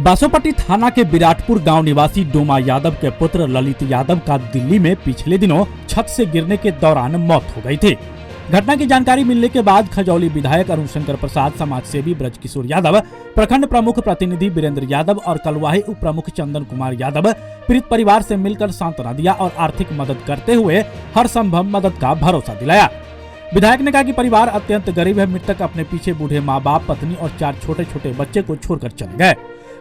बासोपट्टी थाना के विराटपुर गांव निवासी डोमा यादव के पुत्र ललित यादव का दिल्ली में पिछले दिनों छत से गिरने के दौरान मौत हो गई थी। घटना की जानकारी मिलने के बाद खजौली विधायक अरुण शंकर प्रसाद, समाज सेवी ब्रजकिशोर यादव, प्रखंड प्रमुख प्रतिनिधि वीरेंद्र यादव और कलवाही उप प्रमुख चंदन कुमार यादव पीड़ित परिवार से मिलकर सांत्वना दिया और आर्थिक मदद करते हुए हर संभव मदद का भरोसा दिलाया। विधायक ने कहा कि परिवार अत्यंत गरीब है। मृतक अपने पीछे बूढ़े माँ बाप, पत्नी और 4 छोटे छोटे बच्चे को छोड़कर चले गए।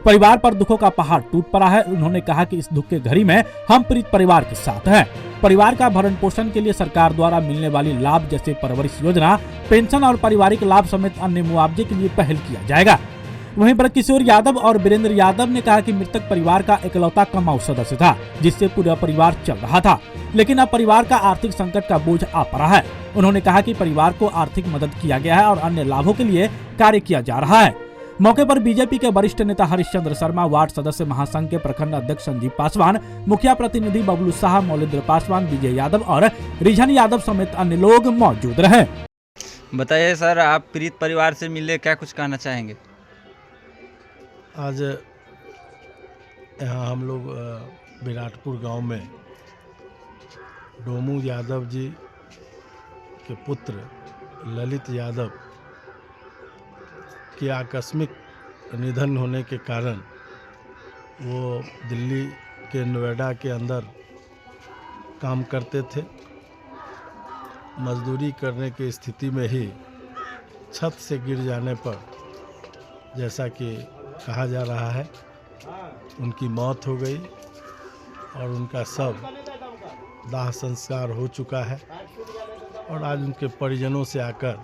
परिवार पर दुखों का पहाड़ टूट पड़ा है। उन्होंने कहा कि इस दुख के घड़ी में हम पीड़ित परिवार के साथ हैं। परिवार का भरण पोषण के लिए सरकार द्वारा मिलने वाली लाभ जैसे परवरिश योजना, पेंशन और पारिवारिक लाभ समेत अन्य मुआवजे के लिए पहल किया जाएगा। वहीं ब्रजकिशोर यादव और वीरेंद्र यादव ने कहा कि मृतक परिवार का इकलौता कमाऊ सदस्य था, जिससे पूरा परिवार चल रहा था, लेकिन अब परिवार का आर्थिक संकट का बोझ आ पड़ा है। उन्होंने कहा कि परिवार को आर्थिक मदद किया गया है और अन्य लाभों के लिए कार्य किया जा रहा है। मौके पर बीजेपी के वरिष्ठ नेता हरिश्चंद्र शर्मा, वार्ड सदस्य महासंघ के प्रखंड अध्यक्ष संजीव पासवान, मुखिया प्रतिनिधि बबलू शाह, मौलिंद्र पासवान, विजय यादव और रिझन यादव समेत अन्य लोग मौजूद रहे। बताइए सर, आप पीड़ित परिवार से मिले, क्या कुछ कहना चाहेंगे? आज यहाँ हम लोग विराटपुर गांव में डोमू यादव जी के पुत्र ललित यादव के आकस्मिक निधन होने के कारण वो दिल्ली के नोएडा के अंदर काम करते थे। मजदूरी करने की स्थिति में ही छत से गिर जाने पर, जैसा कि कहा जा रहा है, उनकी मौत हो गई और उनका शव दाह संस्कार हो चुका है। और आज उनके परिजनों से आकर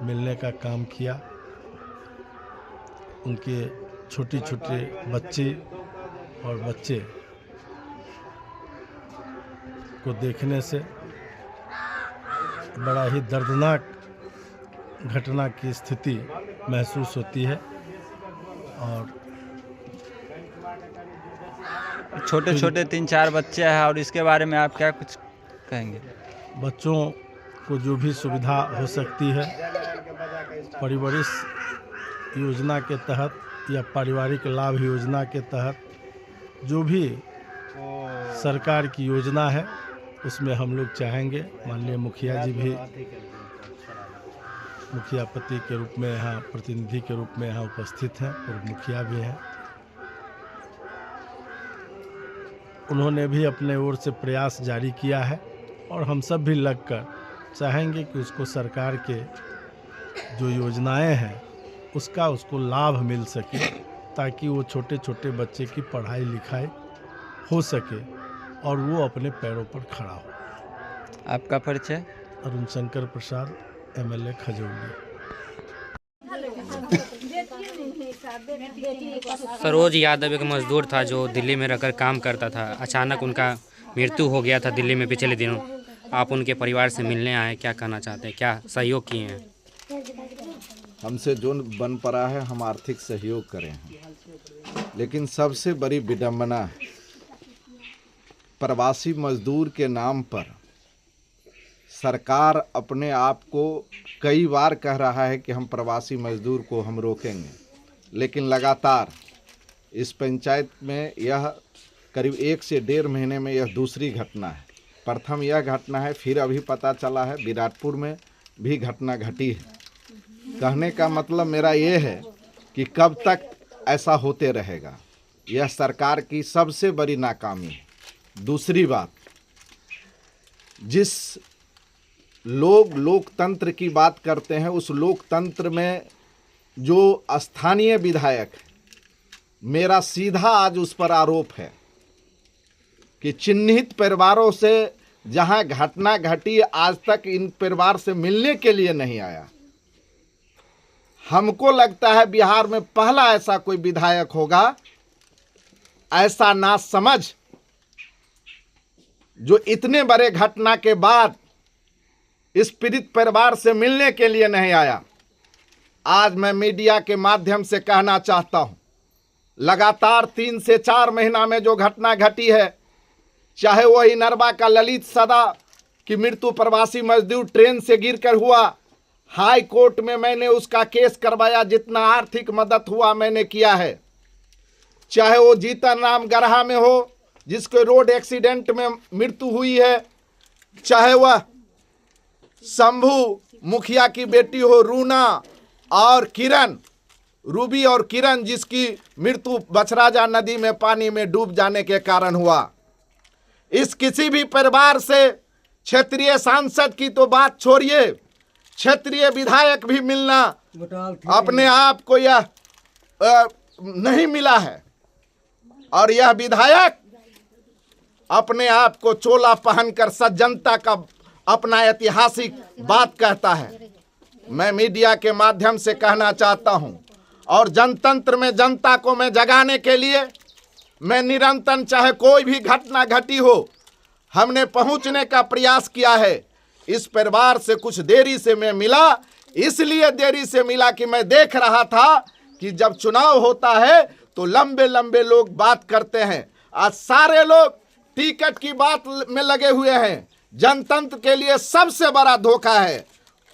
मिलने का काम किया। उनके छोटे छोटे बच्चे और बच्चे को देखने से बड़ा ही दर्दनाक घटना की स्थिति महसूस होती है। और छोटे छोटे 3-4 बच्चे हैं, और इसके बारे में आप क्या कुछ कहेंगे? बच्चों को जो भी सुविधा हो सकती है परिवरिश योजना के तहत या पारिवारिक लाभ योजना के तहत, जो भी सरकार की योजना है उसमें हम लोग चाहेंगे। माननीय मुखिया जी भी मुखियापति के रूप में यहाँ, प्रतिनिधि के रूप में यहाँ उपस्थित हैं और मुखिया भी हैं। उन्होंने भी अपने ओर से प्रयास जारी किया है और हम सब भी लगकर चाहेंगे कि उसको सरकार के जो योजनाएं हैं उसको लाभ मिल सके, ताकि वो छोटे छोटे बच्चे की पढ़ाई लिखाई हो सके और वो अपने पैरों पर खड़ा हो। आपका परिचय? अरुण शंकर प्रसाद, MLA खजौली। सरोज यादव एक मजदूर था जो दिल्ली में रहकर काम करता था। अचानक उनका मृत्यु हो गया था दिल्ली में पिछले दिनों। आप उनके परिवार से मिलने आए, क्या कहना चाहते हैं, क्या सहयोग किए हैं? हमसे जो बन पड़ा है हम आर्थिक सहयोग करें हैं, लेकिन सबसे बड़ी विडंबना है प्रवासी मजदूर के नाम पर सरकार अपने आप को कई बार कह रहा है कि हम प्रवासी मजदूर को हम रोकेंगे, लेकिन लगातार इस पंचायत में यह करीब 1 से 1.5 महीने में यह दूसरी घटना है। प्रथम यह घटना है, फिर अभी पता चला है विराटपुर में भी घटना घटी है। कहने का मतलब मेरा ये है कि कब तक ऐसा होते रहेगा, यह सरकार की सबसे बड़ी नाकामी है। दूसरी बात, जिस लोकतंत्र की बात करते हैं उस लोकतंत्र में जो स्थानीय विधायक है, मेरा सीधा आज उस पर आरोप है कि चिन्हित परिवारों से जहां घटना घटी आज तक इन परिवार से मिलने के लिए नहीं आया। हमको लगता है बिहार में पहला ऐसा कोई विधायक होगा, ऐसा ना समझ, जो इतने बड़े घटना के बाद इस पीड़ित परिवार से मिलने के लिए नहीं आया। आज मैं मीडिया के माध्यम से कहना चाहता हूं, लगातार 3 से 4 महीना में जो घटना घटी है, चाहे वो इनरवा का ललित सदा की मृत्यु प्रवासी मजदूर ट्रेन से गिरकर हुआ, हाई कोर्ट में मैंने उसका केस करवाया, जितना आर्थिक मदद हुआ मैंने किया है। चाहे वो जीतन राम गरहा में हो जिसके रोड एक्सीडेंट में मृत्यु हुई है, चाहे वह शंभू मुखिया की बेटी हो रूना और किरण, रूबी और किरण, जिसकी मृत्यु बछराजा नदी में पानी में डूब जाने के कारण हुआ। इस किसी भी परिवार से क्षेत्रीय सांसद की तो बात छोड़िए, क्षेत्रीय विधायक भी मिलना अपने आप को यह नहीं मिला है। और यह विधायक अपने आप को चोला पहनकर सज्जनता का अपना ऐतिहासिक बात कहता है। मैं मीडिया के माध्यम से कहना चाहता हूं, और जनतंत्र में जनता को मैं जगाने के लिए मैं निरंतर, चाहे कोई भी घटना घटी हो, हमने पहुंचने का प्रयास किया है। इस परिवार से कुछ देरी से मैं मिला, इसलिए देरी से मिला कि मैं देख रहा था कि जब चुनाव होता है तो लंबे लंबे लोग बात करते हैं। आज सारे लोग टिकट की बात में लगे हुए हैं। जनतंत्र के लिए सबसे बड़ा धोखा है।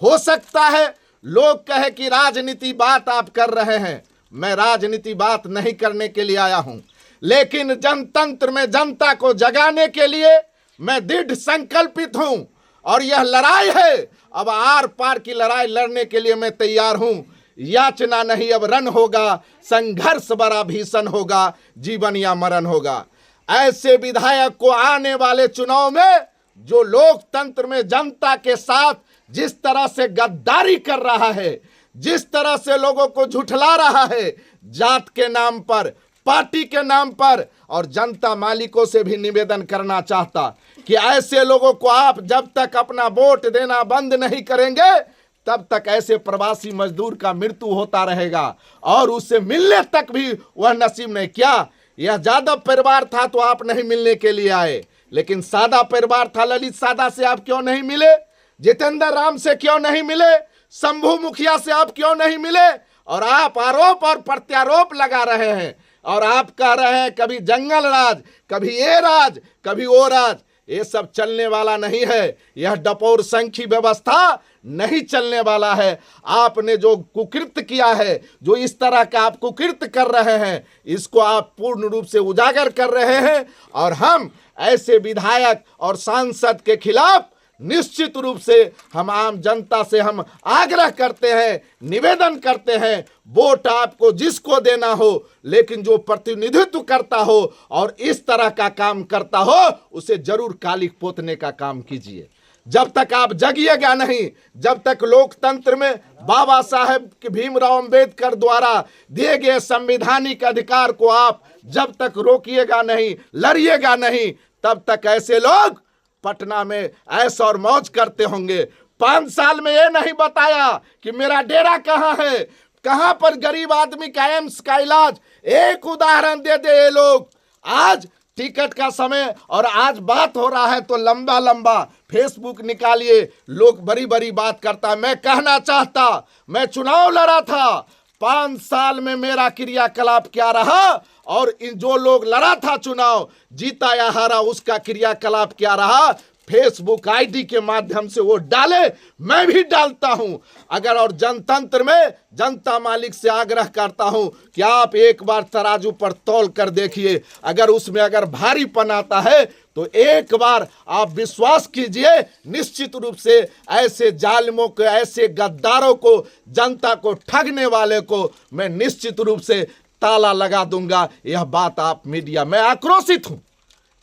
हो सकता है लोग कहे कि राजनीति बात आप कर रहे हैं, मैं राजनीति बात नहीं करने के लिए आया हूं, लेकिन जनतंत्र में जनता को जगाने के लिए मैं दृढ़ संकल्पित हूं। और यह लड़ाई है, अब आर पार की लड़ाई लड़ने के लिए मैं तैयार हूं। याचना नहीं अब रण होगा, संघर्ष बड़ा भीषण होगा, जीवन या मरण होगा। ऐसे विधायक को आने वाले चुनाव में जो लोकतंत्र में जनता के साथ जिस तरह से गद्दारी कर रहा है, जिस तरह से लोगों को झुठला रहा है, जात के नाम पर, पार्टी के नाम पर, और जनता मालिकों से भी निवेदन करना चाहता कि ऐसे लोगों को आप जब तक अपना वोट देना बंद नहीं करेंगे तब तक ऐसे प्रवासी मजदूर का मृत्यु होता रहेगा और उससे मिलने तक भी वह नसीब नहीं। क्या यह यादव परिवार था तो आप नहीं मिलने के लिए आए, लेकिन सादा परिवार था, ललित सादा से आप क्यों नहीं मिले? जितेंद्र राम से क्यों नहीं मिले? शंभू मुखिया से आप क्यों नहीं मिले? और आप आरोप और प्रत्यारोप लगा रहे हैं और आप कह रहे हैं कभी जंगल राज, कभी ये राज, कभी वो राज। ये सब चलने वाला नहीं है। यह डपोर संखी व्यवस्था नहीं चलने वाला है। आपने जो कुकृत्य किया है, जो इस तरह का आप कुकृत्य कर रहे हैं, इसको आप पूर्ण रूप से उजागर कर रहे हैं। और हम ऐसे विधायक और सांसद के खिलाफ निश्चित रूप से हम आम जनता से हम आग्रह करते हैं, निवेदन करते हैं, वोट आपको जिसको देना हो, लेकिन जो प्रतिनिधित्व करता हो और इस तरह का काम करता हो, उसे जरूर कालिक पोतने का काम कीजिए। जब तक आप जगिएगा नहीं, जब तक लोकतंत्र में बाबा साहेब भीमराव अंबेडकर द्वारा दिए गए संवैधानिक अधिकार को आप जब तक रोकिएगा नहीं, लड़िएगा नहीं, तब तक ऐसे लोग पटना में ऐश और मौज करते होंगे। 5 साल में ये नहीं बताया कि मेरा डेरा कहाँ है, कहाँ पर गरीब आदमी का एम्स का इलाज। एक उदाहरण दे दे ये लोग। आज टिकट का समय और आज बात हो रहा है तो लंबा लंबा फेसबुक निकालिए, लोग बड़ी बड़ी बात करता। मैं कहना चाहता, मैं चुनाव लड़ा था, 5 साल में मेरा क्रियाकलाप क्या रहा और इन जो लोग लड़ा था चुनाव, जीता या हारा, उसका क्रियाकलाप क्या रहा, फेसबुक आईडी के माध्यम से वो डाले, मैं भी डालता हूं। अगर और जनतंत्र में जनता मालिक से आग्रह करता हूं कि आप एक बार तराजू पर तौल कर देखिए, अगर उसमें अगर भारीपन आता है तो एक बार आप विश्वास कीजिए, निश्चित रूप से ऐसे जालिमों को, ऐसे गद्दारों को, जनता को ठगने वाले को मैं निश्चित रूप से ताला लगा दूंगा। यह बात आप मीडिया में आक्रोशित हूं,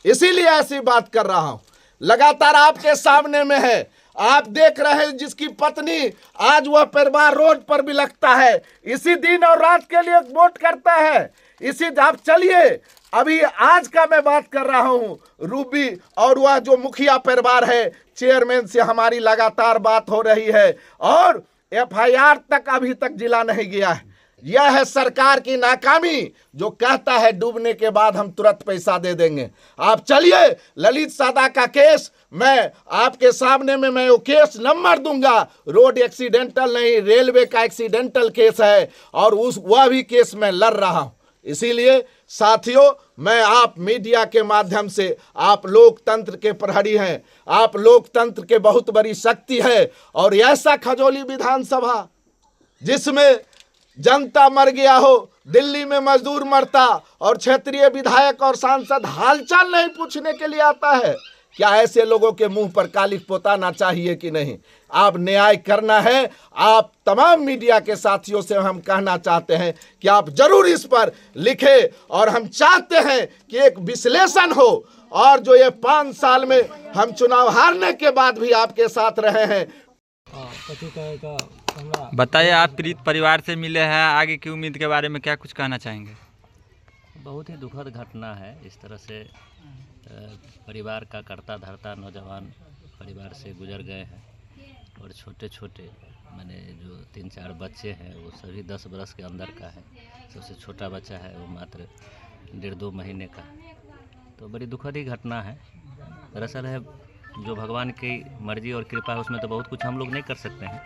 इसीलिए ऐसी बात कर रहा हूं। लगातार आपके सामने में है, आप देख रहे हैं जिसकी पत्नी आज वह परिवार रोड पर भी लगता है, इसी दिन और रात के लिए वोट करता है। इसी आप चलिए, अभी आज का मैं बात कर रहा हूं, रूबी और वह जो मुखिया परिवार है, चेयरमैन से हमारी लगातार बात हो रही है और FIR तक अभी तक जिला नहीं गया है। यह है सरकार की नाकामी, जो कहता है डूबने के बाद हम तुरंत पैसा दे देंगे। आप चलिए, ललित सादा का केस मैं आपके सामने में मैं वो केस नंबर दूंगा। रोड एक्सीडेंटल नहीं, रेलवे का एक्सीडेंटल केस है और वह भी केस मैं लड़ रहा हूं। इसीलिए साथियों, मैं आप मीडिया के माध्यम से, आप लोकतंत्र के प्रहरी हैं, आप लोकतंत्र के बहुत बड़ी शक्ति है, और ऐसा खजौली विधानसभा जिसमें जनता मर गया हो, दिल्ली में मजदूर मरता और क्षेत्रीय विधायक और सांसद हालचाल नहीं पूछने के लिए आता है, क्या ऐसे लोगों के मुंह पर कालिख पोताना चाहिए कि नहीं? आप न्याय करना है। आप तमाम मीडिया के साथियों से हम कहना चाहते हैं कि आप जरूर इस पर लिखें, और हम चाहते हैं कि एक विश्लेषण हो, और जो ये 5 साल में हम चुनाव हारने के बाद भी आपके साथ रहे हैं। बताइए, आप पीड़ित परिवार से मिले हैं, आगे की उम्मीद के बारे में क्या कुछ कहना चाहेंगे? बहुत ही दुखद घटना है। इस तरह से परिवार का करता धरता नौजवान परिवार से गुजर गए हैं, और छोटे छोटे मैंने जो 3-4 बच्चे हैं वो सभी 10 बरस के अंदर का है। सबसे छोटा बच्चा है वो मात्र 1.5-2 महीने का। तो बड़ी दुखद ही घटना है। दरअसल है जो भगवान की मर्जी और कृपा है, उसमें तो बहुत कुछ हम लोग नहीं कर सकते हैं,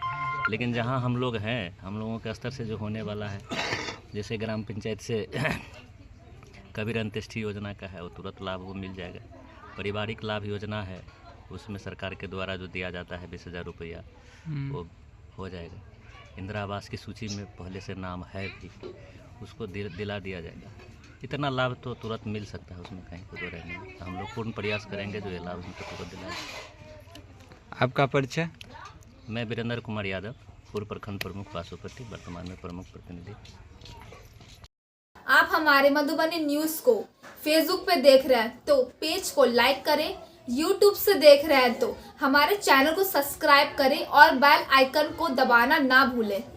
लेकिन जहाँ हम लोग हैं, हम लोगों के स्तर से जो होने वाला है, जैसे ग्राम पंचायत से कबीर अंत्येष्टि योजना का है वो तुरंत लाभ वो मिल जाएगा। पारिवारिक लाभ योजना है, उसमें सरकार के द्वारा जो दिया जाता है 20,000 रुपया वो हो जाएगा। इंदिरा आवास की सूची में पहले से नाम है भी, उसको दिला दिया जाएगा। इतना लाभ तो तुरंत मिल सकता है, उसमें कहीं कोई दो नहीं है। हम लोग पूर्ण प्रयास करेंगे जो ये लाभ उनको तुरंत दिलाएगा। आपका परिचय? मैं वीरेंद्र कुमार यादव, पूर्व प्रखंड प्रमुख बासोपट्टी, वर्तमान में प्रमुख प्रतिनिधि। आप हमारे मधुबनी न्यूज़ को फेसबुक पे देख रहे हैं तो पेज को लाइक करें, यूट्यूब से देख रहे हैं तो हमारे चैनल को सब्सक्राइब करें और बेल आइकन को दबाना ना भूलें।